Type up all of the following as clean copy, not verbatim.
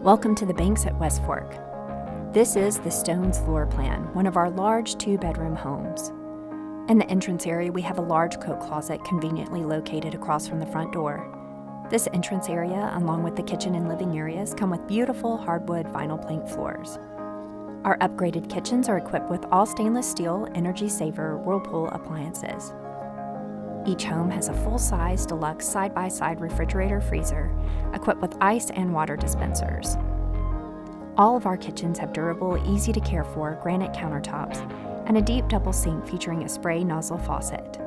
Welcome to the Banks at West Fork. This is the Stone's floor plan, one of our large 2-bedroom homes. In the entrance area, we have a large coat closet conveniently located across from the front door. This entrance area, along with the kitchen and living areas, come with beautiful hardwood vinyl plank floors. Our upgraded kitchens are equipped with all stainless steel, Energy Saver Whirlpool appliances. Each home has a full-size deluxe side-by-side refrigerator freezer equipped with ice and water dispensers. All of our kitchens have durable, easy-to-care-for granite countertops and a deep double sink featuring a spray nozzle faucet.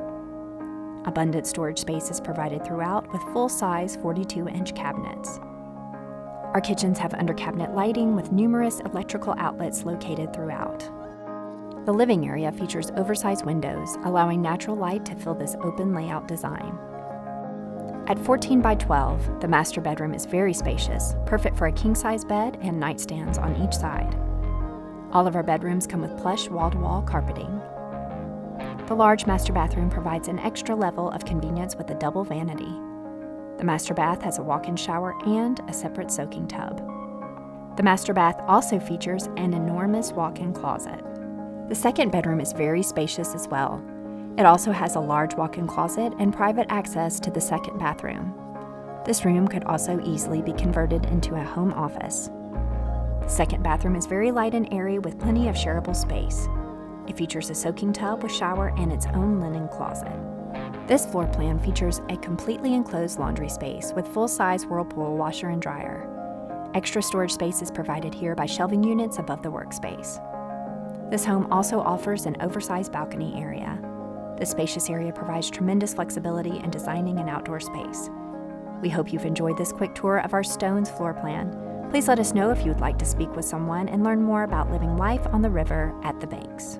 Abundant storage space is provided throughout with full-size 42-inch cabinets. Our kitchens have under-cabinet lighting with numerous electrical outlets located throughout. The living area features oversized windows, allowing natural light to fill this open layout design. At 14 by 12, the master bedroom is very spacious, perfect for a king-size bed and nightstands on each side. All of our bedrooms come with plush wall-to-wall carpeting. The large master bathroom provides an extra level of convenience with a double vanity. The master bath has a walk-in shower and a separate soaking tub. The master bath also features an enormous walk-in closet. The second bedroom is very spacious as well. It also has a large walk-in closet and private access to the second bathroom. This room could also easily be converted into a home office. The second bathroom is very light and airy with plenty of shareable space. It features a soaking tub with shower and its own linen closet. This floor plan features a completely enclosed laundry space with full-size Whirlpool washer and dryer. Extra storage space is provided here by shelving units above the workspace. This home also offers an oversized balcony area. This spacious area provides tremendous flexibility in designing an outdoor space. We hope you've enjoyed this quick tour of our Stone's floor plan. Please let us know if you would like to speak with someone and learn more about living life on the river at the Banks.